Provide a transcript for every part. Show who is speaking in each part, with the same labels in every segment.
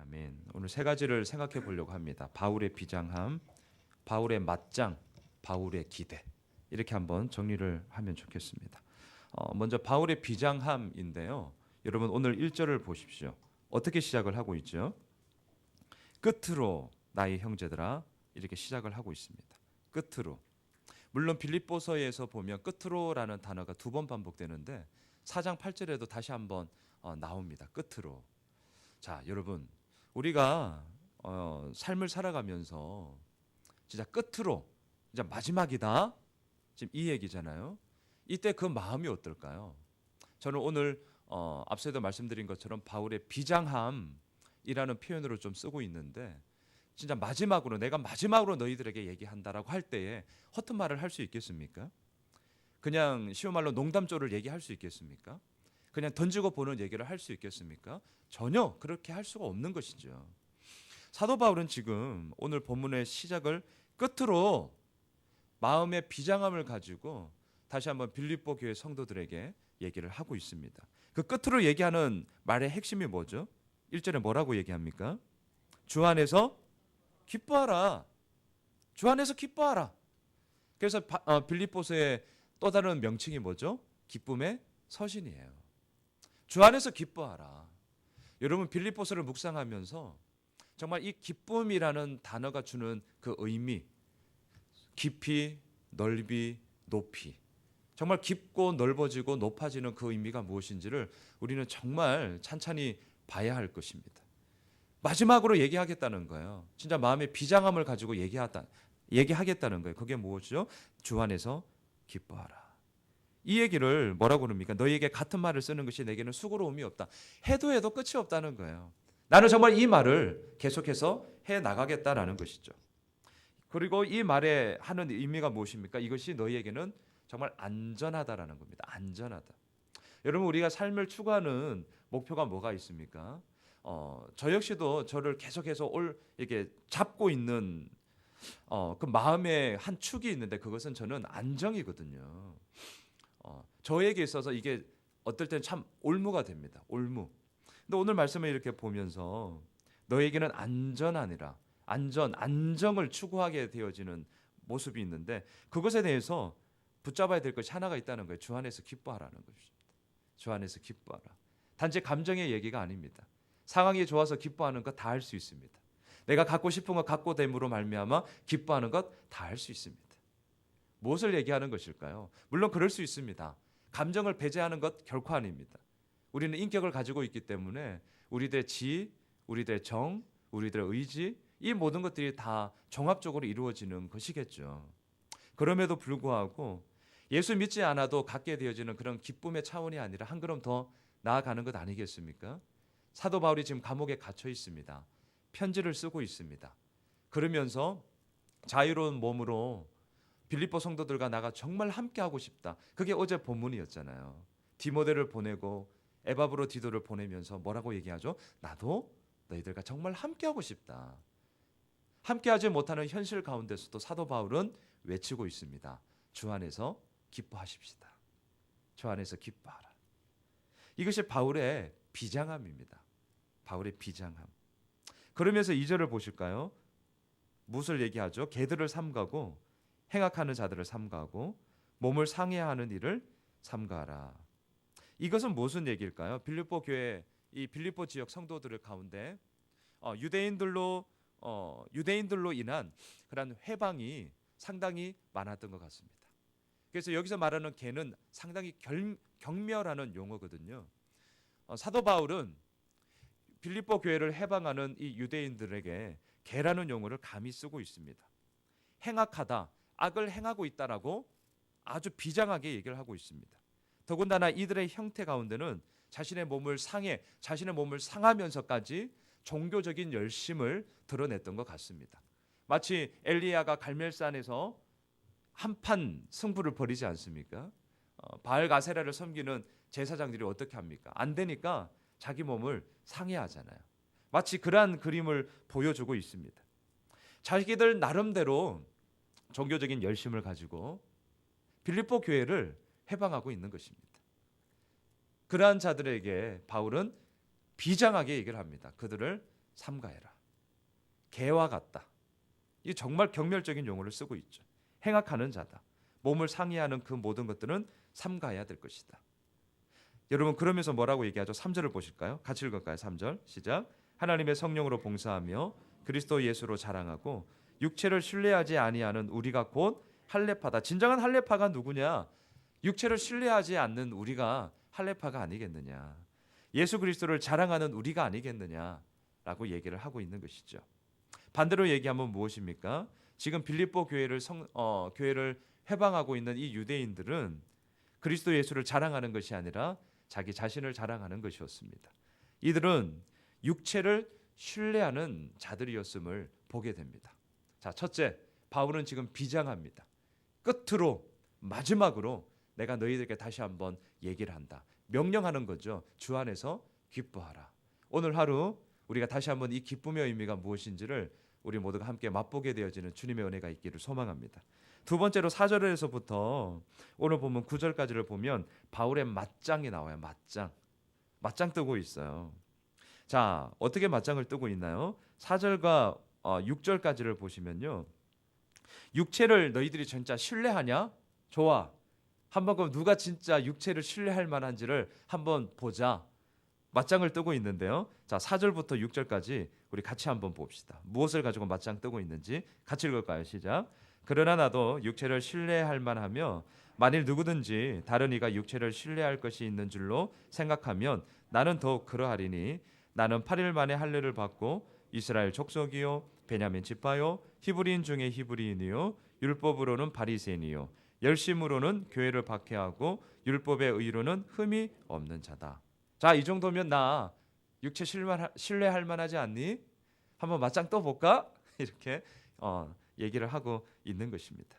Speaker 1: 아멘. 오늘 세 가지를 생각해 보려고 합니다. 바울의 비장함, 바울의 맞장, 바울의 기대. 이렇게 한번 정리를 하면 좋겠습니다. 먼저 바울의 비장함인데요. 여러분 오늘 1절을 보십시오. 어떻게 시작을 하고 있죠? 끝으로 나의 형제들아, 이렇게 시작을 하고 있습니다. 끝으로. 물론 빌립보서에서 보면 끝으로라는 단어가 2번 반복되는데 4장 8절에도 다시 한번 나옵니다. 끝으로. 자, 여러분 우리가 삶을 살아가면서 진짜 끝으로, 이제 마지막이다, 지금 이 얘기잖아요. 이때 그 마음이 어떨까요? 저는 오늘 앞서도 말씀드린 것처럼 바울의 비장함이라는 표현으로 좀 쓰고 있는데, 진짜 마지막으로, 내가 마지막으로 너희들에게 얘기한다라고 할 때에 허튼 말을 할 수 있겠습니까? 그냥 쉬운 말로 농담조를 얘기할 수 있겠습니까? 그냥 던지고 보는 얘기를 할 수 있겠습니까? 전혀 그렇게 할 수가 없는 것이죠. 사도 바울은 지금 오늘 본문의 시작을 끝으로 마음의 비장함을 가지고 다시 한번 빌립보 교회 성도들에게 얘기를 하고 있습니다. 그 끝으로 얘기하는 말의 핵심이 뭐죠? 1절에 뭐라고 얘기합니까? 주 안에서 기뻐하라. 주 안에서 기뻐하라. 그래서 빌립보서의 또 다른 명칭이 뭐죠? 기쁨의 서신이에요. 주 안에서 기뻐하라. 여러분 빌립보서를 묵상하면서 정말 이 기쁨이라는 단어가 주는 그 의미, 깊이, 넓이, 높이, 정말 깊고 넓어지고 높아지는 그 의미가 무엇인지를 우리는 정말 찬찬히 봐야 할 것입니다. 마지막으로 얘기하겠다는 거예요. 진짜 마음의 비장함을 가지고 얘기하겠다는 거예요. 그게 무엇이죠? 주 안에서 기뻐하라. 이 얘기를 뭐라고 그럽니까? 너희에게 같은 말을 쓰는 것이 내게는 수고로움이 없다. 해도 끝이 없다는 거예요. 나는 정말 이 말을 계속해서 해 나가겠다라는 것이죠. 그리고 이 말에 하는 의미가 무엇입니까? 이것이 너희에게는 정말 안전하다라는 겁니다. 안전하다. 여러분 우리가 삶을 추구하는 목표가 뭐가 있습니까? 저 역시도 저를 계속해서 이렇게 잡고 있는 그 마음의 한 축이 있는데, 그것은 저는 안정이거든요. 저에게 있어서 이게 어떨 때는 참 올무가 됩니다. 올무. 근데 오늘 말씀을 이렇게 보면서 너에게는 안전하니라, 안정을 추구하게 되어지는 모습이 있는데, 그것에 대해서 붙잡아야 될 것이 하나가 있다는 거예요. 주 안에서 기뻐하라는 것입니다. 주 안에서 기뻐하라. 단지 감정의 얘기가 아닙니다. 상황이 좋아서 기뻐하는 것 다 할 수 있습니다. 내가 갖고 싶은 것 갖고 됨으로 말미암아 기뻐하는 것 다 할 수 있습니다. 무엇을 얘기하는 것일까요? 물론 그럴 수 있습니다. 감정을 배제하는 것 결코 아닙니다. 우리는 인격을 가지고 있기 때문에 우리들의 지, 우리들의 정, 우리들의 의지, 이 모든 것들이 다 종합적으로 이루어지는 것이겠죠. 그럼에도 불구하고 예수 믿지 않아도 갖게 되어지는 그런 기쁨의 차원이 아니라 한 걸음 더 나아가는 것 아니겠습니까? 사도 바울이 지금 감옥에 갇혀 있습니다. 편지를 쓰고 있습니다. 그러면서 자유로운 몸으로 빌립보 성도들과 나가 정말 함께하고 싶다. 그게 어제 본문이었잖아요. 디모데를 보내고 에바브로디도를 보내면서 뭐라고 얘기하죠? 나도 너희들과 정말 함께하고 싶다. 함께하지 못하는 현실 가운데서도 사도 바울은 외치고 있습니다. 주 안에서 기뻐하십시다. 주 안에서 기뻐하라. 이것이 바울의 비장함입니다. 바울의 비장함. 그러면서 2절을 보실까요? 무엇을 얘기하죠? 개들을 삼가고 행악하는 자들을 삼가하고 몸을 상해하는 일을 삼가하라. 이것은 무슨 얘기일까요? 빌립보 교회, 이 빌립보 지역 성도들 가운데 유대인들로 인한 그런 회방이 상당히 많았던 것 같습니다. 그래서 여기서 말하는 개는 상당히 경멸하는 용어거든요. 사도 바울은 빌립보 교회를 해방하는 이 유대인들에게 개라는 용어를 감히 쓰고 있습니다. 행악하다, 악을 행하고 있다라고 아주 비장하게 얘기를 하고 있습니다. 더군다나 이들의 형태 가운데는 자신의 몸을 상하면서까지 종교적인 열심을 드러냈던 것 같습니다. 마치 엘리야가 갈멜산에서 한판 승부를 벌이지 않습니까? 바알 가세라를 섬기는 제사장들이 어떻게 합니까? 안 되니까 자기 몸을 상해하잖아요. 마치 그러한 그림을 보여주고 있습니다. 자기들 나름대로 종교적인 열심을 가지고 빌립보 교회를 해방하고 있는 것입니다. 그러한 자들에게 바울은 비장하게 얘기를 합니다. 그들을 삼가해라. 개와 같다. 이 정말 경멸적인 용어를 쓰고 있죠. 행악하는 자다. 몸을 상해하는 그 모든 것들은 삼가해야 될 것이다. 여러분 그러면서 뭐라고 얘기하죠? 3절을 보실까요? 같이 읽을까요? 3절 시작. 하나님의 성령으로 봉사하며 그리스도 예수로 자랑하고 육체를 신뢰하지 아니하는 우리가 곧 할례파다. 진정한 할례파가 누구냐? 육체를 신뢰하지 않는 우리가 할례파가 아니겠느냐? 예수 그리스도를 자랑하는 우리가 아니겠느냐라고 얘기를 하고 있는 것이죠. 반대로 얘기하면 무엇입니까? 지금 빌립보 교회를 해방하고 있는 이 유대인들은 그리스도 예수를 자랑하는 것이 아니라 자기 자신을 자랑하는 것이었습니다. 이들은 육체를 신뢰하는 자들이었음을 보게 됩니다. 자, 첫째, 바울은 지금 비장합니다. 끝으로 마지막으로 내가 너희들에게 다시 한번 얘기를 한다. 명령하는 거죠. 주 안에서 기뻐하라. 오늘 하루 우리가 다시 한번 이 기쁨의 의미가 무엇인지를 우리 모두가 함께 맛보게 되어지는 주님의 은혜가 있기를 소망합니다. 두 번째로 4절에서부터 오늘 보면 9절까지를 보면 바울의 맞짱이 나와요. 맞짱 뜨고 있어요. 자, 어떻게 맞짱을 뜨고 있나요? 4절과 6절까지를 보시면요. 육체를 너희들이 진짜 신뢰하냐? 좋아. 한번 그럼 누가 진짜 육체를 신뢰할 만한지를 한번 보자. 맞짱을 뜨고 있는데요. 자, 4절부터 6절까지 우리 같이 한번 봅시다. 무엇을 가지고 맞짱 뜨고 있는지 같이 읽을까요? 시작. 그러나 나도 육체를 신뢰할 만하며 만일 누구든지 다른 이가 육체를 신뢰할 것이 있는 줄로 생각하면 나는 더욱 그러하리니 나는 8일 만에 할례를 받고 이스라엘 족속이요 베냐민 지파요 히브리인 중에 히브리인이요 율법으로는 바리새인이요 열심으로는 교회를 박해하고 율법의 의로는 흠이 없는 자다. 자, 이 정도면 나 육체 신뢰할 만하지 않니? 한번 맞짱 떠볼까? 이렇게 얘기를 하고 있는 것입니다.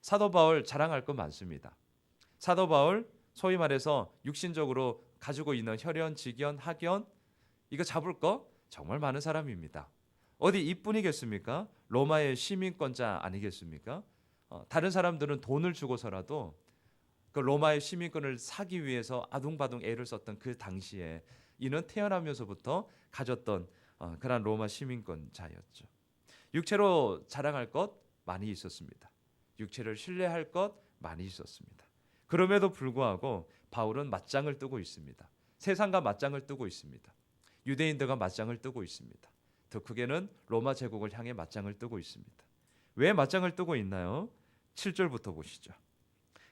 Speaker 1: 사도 바울 자랑할 것 많습니다. 사도 바울 소위 말해서 육신적으로 가지고 있는 혈연, 직연, 학연 이거 잡을 거 정말 많은 사람입니다. 어디 이뿐이겠습니까? 로마의 시민권자 아니겠습니까? 다른 사람들은 돈을 주고서라도 그 로마의 시민권을 사기 위해서 아둥바둥 애를 썼던 그 당시에 이는 태어나면서부터 가졌던 그런 로마 시민권자였죠. 육체로 자랑할 것 많이 있었습니다. 육체를 신뢰할 것 많이 있었습니다. 그럼에도 불구하고 바울은 맞짱을 뜨고 있습니다. 세상과 맞짱을 뜨고 있습니다. 유대인들과 맞짱을 뜨고 있습니다. 더 크게는 로마 제국을 향해 맞짱을 뜨고 있습니다. 왜 맞짱을 뜨고 있나요? 7절부터 보시죠.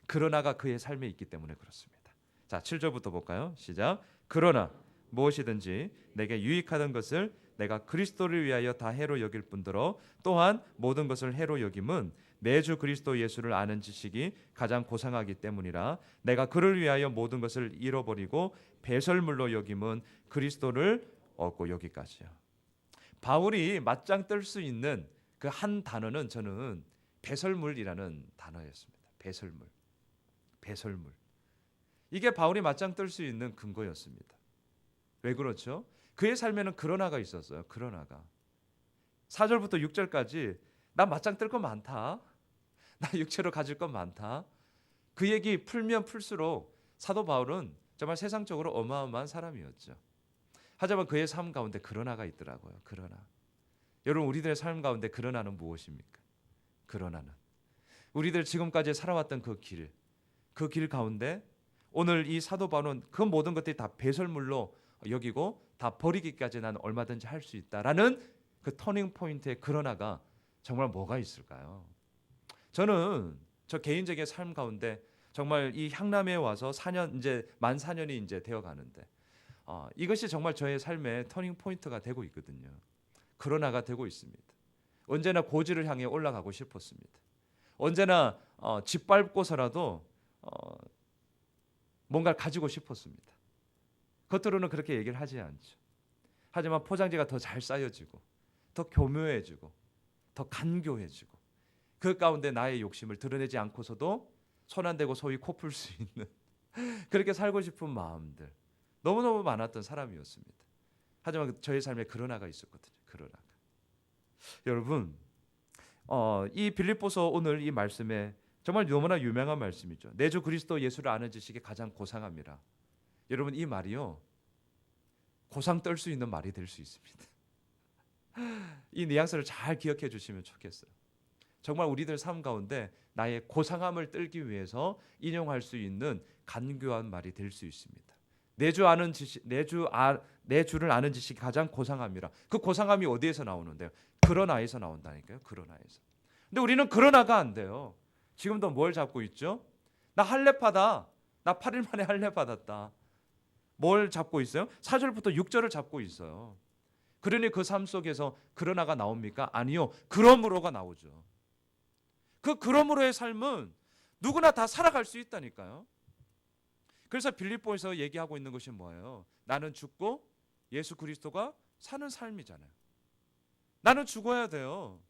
Speaker 1: 그러나가 그의 삶에 있기 때문에 그렇습니다. 자, 7절부터 볼까요? 시작. 그러나 무엇이든지 내게 유익하던 것을 내가 그리스도를 위하여 다 해로 여길 뿐더러 또한 모든 것을 해로 여김은 내 주 그리스도 예수를 아는 지식이 가장 고상하기 때문이라. 내가 그를 위하여 모든 것을 잃어버리고 배설물로 여김은 그리스도를 얻고 여기까지요. 바울이 맞짱 뜰 수 있는 그 한 단어는 저는 배설물이라는 단어였습니다. 배설물. 이게 바울이 맞짱 뜰 수 있는 근거였습니다. 왜 그렇죠? 그의 삶에는 그러나가 있었어요. 그러나가. 4절부터 6절까지 나 맞짱 뜰 거 많다. 나 육체로 가질 건 많다. 그 얘기 풀면 풀수록 사도 바울은 정말 세상적으로 어마어마한 사람이었죠. 하지만 그의 삶 가운데 그러나가 있더라고요. 그러나. 여러분 우리들의 삶 가운데 그러나는 무엇입니까? 그러나는 우리들 지금까지 살아왔던 그 길 가운데 오늘 이 사도 바울은 그 모든 것들이 다 배설물로 여기고 다 버리기까지 난 얼마든지 할 수 있다라는 그 터닝 포인트의 그러나가 정말 뭐가 있을까요? 저는 저 개인적인 삶 가운데 정말 이 향남에 와서 4년 이제 만 4년이 이제 되어 가는데 이것이 정말 저의 삶의 터닝 포인트가 되고 있거든요. 그러나가 되고 있습니다. 언제나 고지를 향해 올라가고 싶었습니다. 언제나 짓밟고서라도 뭔가를 가지고 싶었습니다. 겉으로는 그렇게 얘기를 하지 않죠. 하지만 포장지가 더 잘 쌓여지고 더 교묘해지고 더 간교해지고 그 가운데 나의 욕심을 드러내지 않고서도 손 안 대고 소위 코 풀 수 있는 그렇게 살고 싶은 마음들 너무너무 많았던 사람이었습니다. 하지만 저의 삶에 그러나가 있었거든요. 그러나가. 여러분 이 빌립보서 오늘 이 말씀에 정말 너무나 유명한 말씀이죠. 내 주 그리스도 예수를 아는 지식이 가장 고상함이라. 여러분 이 말이요 고상 떨 수 있는 말이 될 수 있습니다. 이 뉘앙스를 잘 기억해 주시면 좋겠어요. 정말 우리들 삶 가운데 나의 고상함을 떨기 위해서 인용할 수 있는 간교한 말이 될 수 있습니다. 내 주를 아는 지식이 가장 고상함이라. 그 고상함이 어디에서 나오는데요? 그러나에서 나온다니까요. 그러나에서. 근데 우리는 그러나가 안 돼요. 지금도 뭘 잡고 있죠? 나 할례파다. 나 8일 만에 할례 받았다. 뭘 잡고 있어요? 4절부터 6절을 잡고 있어요. 그러니 그 삶 속에서 그러나가 나옵니까? 아니요. 그러므로가 나오죠. 그 그러므로의 삶은 누구나 다 살아갈 수 있다니까요. 그래서 빌립보에서 얘기하고 있는 것이 뭐예요? 나는 죽고 예수 그리스도가 사는 삶이잖아요. 나는 죽어야 돼요.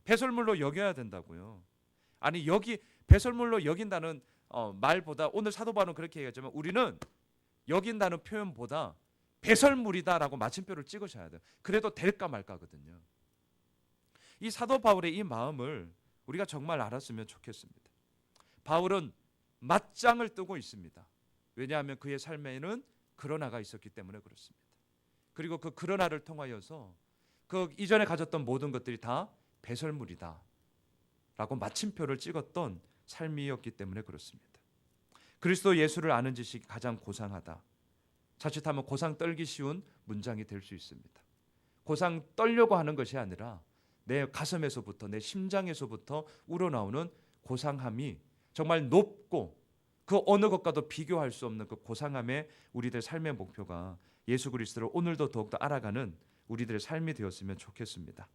Speaker 1: 배설물로 여겨야 된다고요. 아니 여기 배설물로 여긴다는 말보다 오늘 사도 바울은 그렇게 얘기하지만 우리는 여긴다는 표현보다 배설물이다라고 마침표를 찍으셔야 돼요. 그래도 될까 말까거든요. 이 사도 바울의 이 마음을 우리가 정말 알았으면 좋겠습니다. 바울은 맞짱을 뜨고 있습니다. 왜냐하면 그의 삶에는 그러나가 있었기 때문에 그렇습니다. 그리고 그 그러나를 통하여서 그 이전에 가졌던 모든 것들이 다 배설물이다 라고 마침표를 찍었던 삶이었기 때문에 그렇습니다. 그리스도 예수를 아는 지식이 가장 고상하다. 자칫하면 고상 떨기 쉬운 문장이 될 수 있습니다. 고상 떨려고 하는 것이 아니라 내 가슴에서부터 내 심장에서부터 우러나오는 고상함이 정말 높고 그 어느 것과도 비교할 수 없는 그 고상함의 우리들 삶의 목표가 예수 그리스도를 오늘도 더욱더 알아가는 우리들의 삶이 되었으면 좋겠습니다.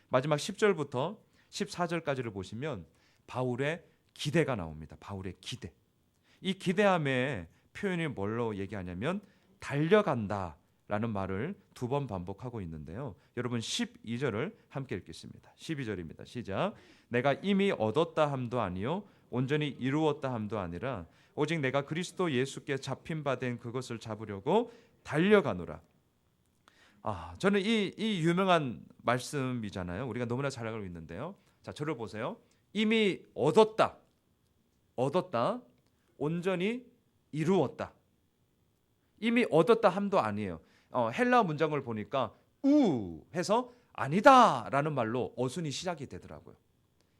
Speaker 1: 마지막 10절부터 14절까지를 보시면 바울의 기대가 나옵니다. 바울의 기대. 이 기대함의 표현이 뭘로 얘기하냐면 달려간다라는 말을 2번 반복하고 있는데요. 여러분 12절을 함께 읽겠습니다. 12절입니다. 시작. 내가 이미 얻었다 함도 아니요 온전히 이루었다 함도 아니라 오직 내가 그리스도 예수께 잡힌 바 된 그것을 잡으려고 달려가노라. 저는 이 유명한 말씀이잖아요. 우리가 너무나 잘 알고 있는데요. 자, 저를 보세요. 이미 얻었다. 온전히 이루었다. 이미 얻었다 함도 아니에요. 헬라어 문장을 보니까 우 해서 아니다라는 말로 어순이 시작이 되더라고요.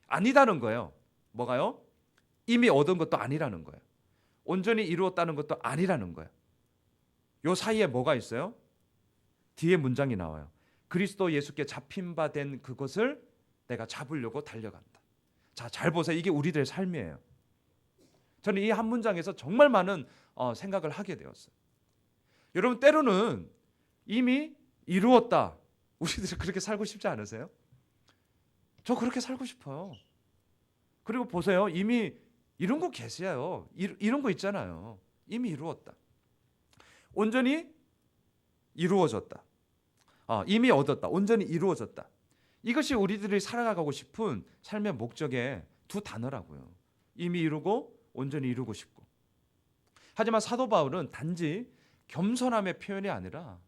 Speaker 1: 아니다는 거예요. 뭐가요? 이미 얻은 것도 아니라는 거예요. 온전히 이루었다는 것도 아니라는 거예요. 요 사이에 뭐가 있어요? 뒤에 문장이 나와요. 그리스도 예수께 잡힌 바 된 그것을 내가 잡으려고 달려간다. 자, 잘 보세요. 이게 우리들의 삶이에요. 저는 이 한 문장에서 정말 많은 생각을 하게 되었어요. 여러분 때로는 이미 이루었다. 우리들이 그렇게 살고 싶지 않으세요? 저 그렇게 살고 싶어요. 그리고 보세요. 이미 이런 거 계세요. 이런 거 있잖아요. 이미 이루었다. 온전히 이루어졌다. 이미 얻었다. 온전히 이루어졌다. 이것이 우리들이 살아가고 싶은 삶의 목적의 두 단어라고요. 이미 이루고 온전히 이루고 싶고. 하지만 사도 바울은 단지 겸손함의 표현이 아니라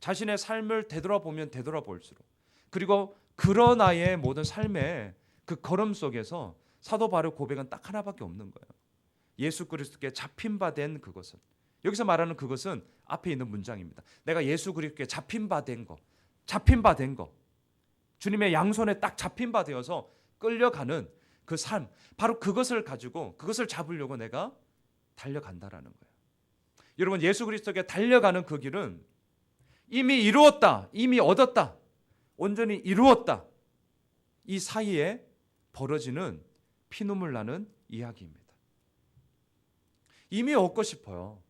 Speaker 1: 자신의 삶을 되돌아보면 되돌아볼수록 그리고 그러나의 모든 삶의 그 걸음 속에서 사도 바울의 고백은 딱 하나밖에 없는 거예요. 예수 그리스도께 잡힌 바 된 그것은. 여기서 말하는 그것은 앞에 있는 문장입니다. 내가 예수 그리스도께 잡힌 바 된 거. 주님의 양손에 딱 잡힌 바 되어서 끌려가는 그 삶. 바로 그것을 가지고 그것을 잡으려고 내가 달려간다라는 거예요. 여러분 예수 그리스도께 달려가는 그 길은 이미 이루었다. 이미 얻었다. 온전히 이루었다. 이 사이에 벌어지는 피눈물 나는 이야기입니다. 이미 얻고 싶어요.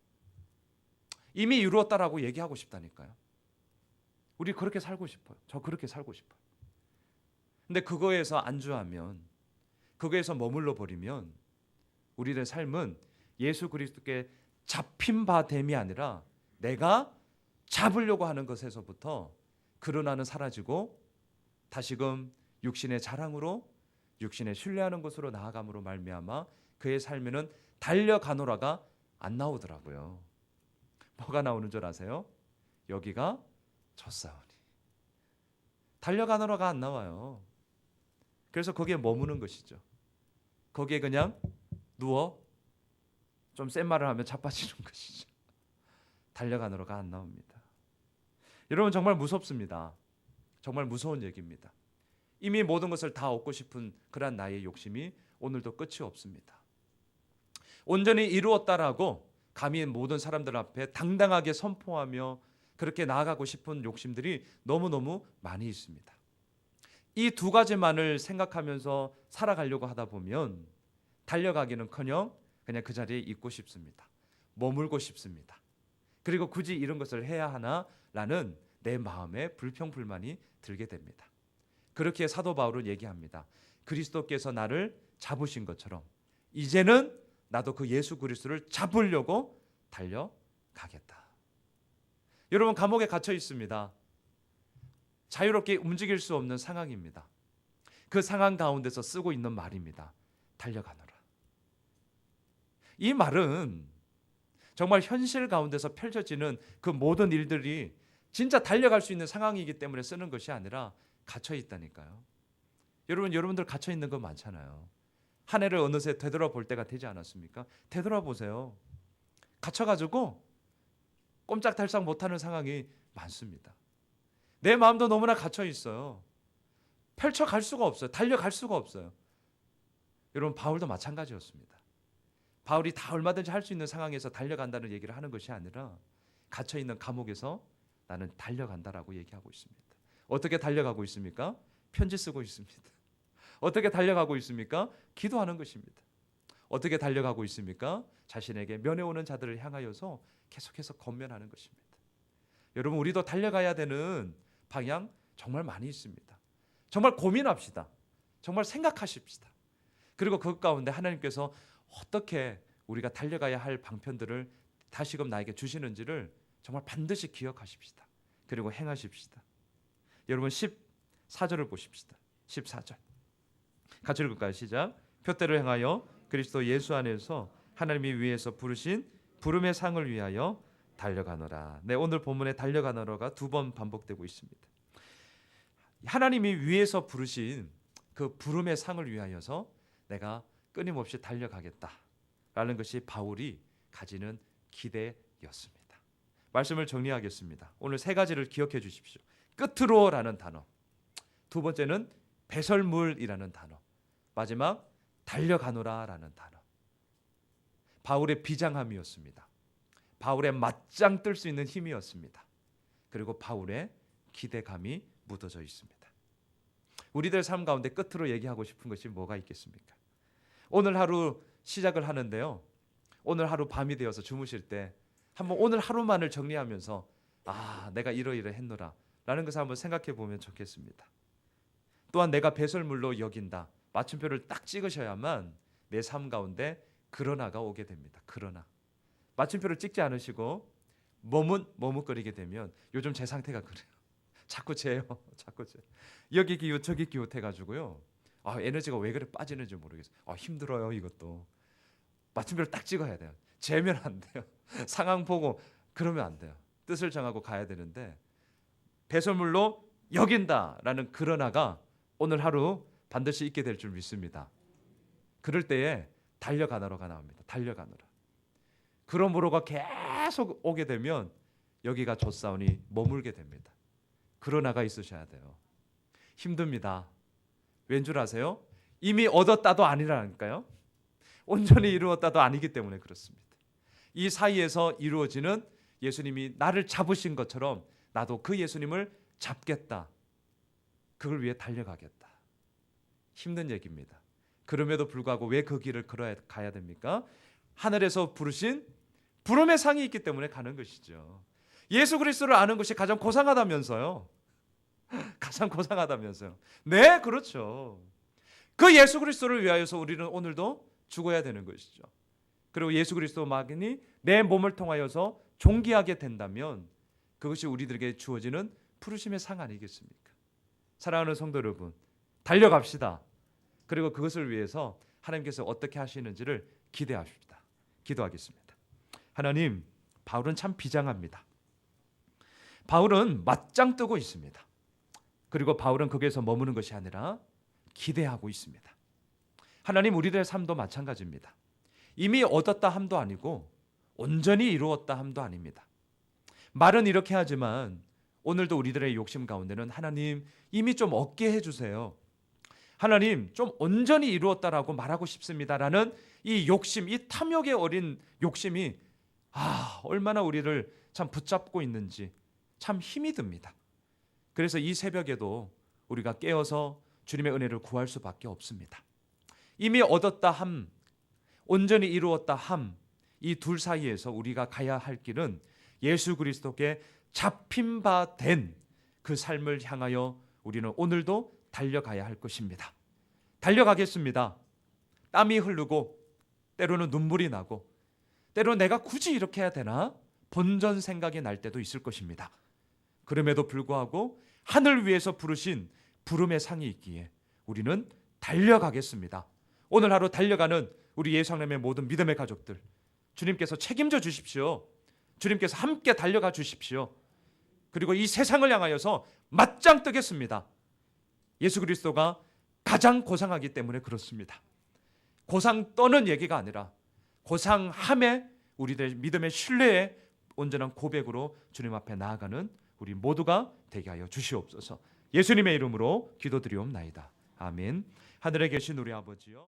Speaker 1: 이미 이루었다라고 얘기하고 싶다니까요. 우리 그렇게 살고 싶어요. 저 그렇게 살고 싶어요. 근데 그거에서 안주하면, 그거에서 머물러 버리면 우리의 삶은 예수 그리스도께 잡힌 바 됨이 아니라 내가 잡으려고 하는 것에서부터 그러나는 사라지고 다시금 육신의 자랑으로 육신에 신뢰하는 것으로 나아감으로 말미암아 그의 삶에는 달려가노라가 안 나오더라고요. 뭐가 나오는 줄 아세요? 여기가 젖사오니. 달려가노라가 안 나와요. 그래서 거기에 머무는 것이죠. 거기에 그냥 누워 좀 센 말을 하면 자빠지는 것이죠. 달려가노라가 안 나옵니다. 여러분 정말 무섭습니다. 정말 무서운 얘기입니다. 이미 모든 것을 다 얻고 싶은 그러한 나의 욕심이 오늘도 끝이 없습니다. 온전히 이루었다라고 감히 모든 사람들 앞에 당당하게 선포하며 그렇게 나아가고 싶은 욕심들이 너무너무 많이 있습니다. 이 두 가지만을 생각하면서 살아가려고 하다 보면 달려가기는커녕 그냥 그 자리에 있고 싶습니다. 머물고 싶습니다. 그리고 굳이 이런 것을 해야 하나라는 내 마음에 불평불만이 들게 됩니다. 그렇게 사도 바울은 얘기합니다. 그리스도께서 나를 잡으신 것처럼 이제는 나도 그 예수 그리스도를 잡으려고 달려가겠다. 여러분, 감옥에 갇혀 있습니다. 자유롭게 움직일 수 없는 상황입니다. 그 상황 가운데서 쓰고 있는 말입니다. 달려가노라. 이 말은 정말 현실 가운데서 펼쳐지는 그 모든 일들이 진짜 달려갈 수 있는 상황이기 때문에 쓰는 것이 아니라 갇혀 있다니까요. 여러분들 갇혀 있는 거 많잖아요. 한 해를 어느새 되돌아볼 때가 되지 않았습니까? 되돌아보세요. 갇혀가지고 꼼짝달싹 못하는 상황이 많습니다. 내 마음도 너무나 갇혀 있어요. 펼쳐갈 수가 없어요. 달려갈 수가 없어요. 여러분, 바울도 마찬가지였습니다. 바울이 다 얼마든지 할 수 있는 상황에서 달려간다는 얘기를 하는 것이 아니라 갇혀있는 감옥에서 나는 달려간다라고 얘기하고 있습니다. 어떻게 달려가고 있습니까? 편지 쓰고 있습니다. 어떻게 달려가고 있습니까? 기도하는 것입니다. 어떻게 달려가고 있습니까? 자신에게 면회오는 자들을 향하여서 계속해서 권면하는 것입니다. 여러분, 우리도 달려가야 되는 방향 정말 많이 있습니다. 정말 고민합시다. 정말 생각하십시다. 그리고 그 가운데 하나님께서 어떻게 우리가 달려가야 할 방편들을 다시금 나에게 주시는지를 정말 반드시 기억하십시다. 그리고 행하십시다. 여러분, 14절을 보십시다. 14절 같이 읽을까요? 시작. 표대로 행하여 그리스도 예수 안에서 하나님이 위에서 부르신 부름의 상을 위하여 달려가노라. 네, 오늘 본문에 달려가노라가 두 번 반복되고 있습니다. 하나님이 위에서 부르신 그 부름의 상을 위하여서 내가 끊임없이 달려가겠다라는 것이 바울이 가지는 기대였습니다. 말씀을 정리하겠습니다. 오늘 세 가지를 기억해 주십시오. 끝으로라는 단어, 두 번째는 배설물이라는 단어, 마지막 달려가노라라는 단어. 바울의 비장함이었습니다. 바울의 맞짱 뜰 수 있는 힘이었습니다. 그리고 바울의 기대감이 묻어져 있습니다. 우리들 삶 가운데 끝으로 얘기하고 싶은 것이 뭐가 있겠습니까? 오늘 하루 시작을 하는데요. 오늘 하루 밤이 되어서 주무실 때 한번 오늘 하루만을 정리하면서 내가 이러이러했노라 라는 것을 한번 생각해 보면 좋겠습니다. 또한 내가 배설물로 여긴다. 마침표를 딱 찍으셔야만 내 삶 가운데 그러나가 오게 됩니다. 그러나 마침표를 찍지 않으시고 머뭇거리게 되면 요즘 제 상태가 그래요. 자꾸 재요. 여기 기웃 저기 기웃 해가지고요. 에너지가 왜 그래 빠지는지 모르겠어요. 힘들어요 이것도. 마침표를 딱 찍어야 돼요. 재면 안 돼요. 상황 보고 그러면 안 돼요. 뜻을 정하고 가야 되는데 배설물로 여긴다라는 그러나가 오늘 하루 반드시 있게 될 줄 믿습니다. 그럴 때에 달려가노라가 나옵니다. 달려가노라. 그러므로가 계속 오게 되면 여기가 좁사오니 머물게 됩니다. 그러나가 있으셔야 돼요. 힘듭니다. 왠 줄 아세요? 이미 얻었다도 아니라니까요. 온전히 이루었다도 아니기 때문에 그렇습니다. 이 사이에서 이루어지는 예수님이 나를 잡으신 것처럼 나도 그 예수님을 잡겠다. 그걸 위해 달려가겠다. 힘든 얘기입니다. 그럼에도 불구하고 왜 그 길을 걸어야 가야 됩니까? 하늘에서 부르신 부름의 상이 있기 때문에 가는 것이죠. 예수 그리스도를 아는 것이 가장 고상하다면서요. 가장 고상하다면서요. 네, 그렇죠. 그 예수 그리스도를 위하여서 우리는 오늘도 죽어야 되는 것이죠. 그리고 예수 그리스도만이 내 몸을 통하여서 존귀하게 된다면 그것이 우리들에게 주어지는 부르심의 상 아니겠습니까? 사랑하는 성도 여러분, 달려갑시다. 그리고 그것을 위해서 하나님께서 어떻게 하시는지를 기대합시다. 기도하겠습니다. 하나님, 바울은 참 비장합니다. 바울은 맞짱 뜨고 있습니다. 그리고 바울은 거기에서 머무는 것이 아니라 기대하고 있습니다. 하나님, 우리들의 삶도 마찬가지입니다. 이미 얻었다 함도 아니고 온전히 이루었다 함도 아닙니다. 말은 이렇게 하지만 오늘도 우리들의 욕심 가운데는 하나님 이미 좀 얻게 해주세요. 하나님 좀 온전히 이루었다라고 말하고 싶습니다라는 이 욕심, 이 탐욕에 어린 욕심이 얼마나 우리를 참 붙잡고 있는지 참 힘이 듭니다. 그래서 이 새벽에도 우리가 깨어서 주님의 은혜를 구할 수밖에 없습니다. 이미 얻었다 함, 온전히 이루었다 함, 이 둘 사이에서 우리가 가야 할 길은 예수 그리스도께 잡힌 바 된 그 삶을 향하여 우리는 오늘도 달려가야 할 것입니다. 달려가겠습니다. 땀이 흐르고 때로는 눈물이 나고 때로는 내가 굳이 이렇게 해야 되나? 본전 생각이 날 때도 있을 것입니다. 그럼에도 불구하고 하늘 위에서 부르신 부름의 상이 있기에 우리는 달려가겠습니다. 오늘 하루 달려가는 우리 예수하나님의 모든 믿음의 가족들, 주님께서 책임져 주십시오. 주님께서 함께 달려가 주십시오. 그리고 이 세상을 향하여서 맞짱 뜨겠습니다. 예수 그리스도가 가장 고상하기 때문에 그렇습니다. 고상 떠는 얘기가 아니라 고상함에 우리들의 믿음의 신뢰에 온전한 고백으로 주님 앞에 나아가는 우리 모두가 되게 하여 주시옵소서. 예수님의 이름으로 기도드리옵나이다. 아멘. 하늘에 계신 우리 아버지요.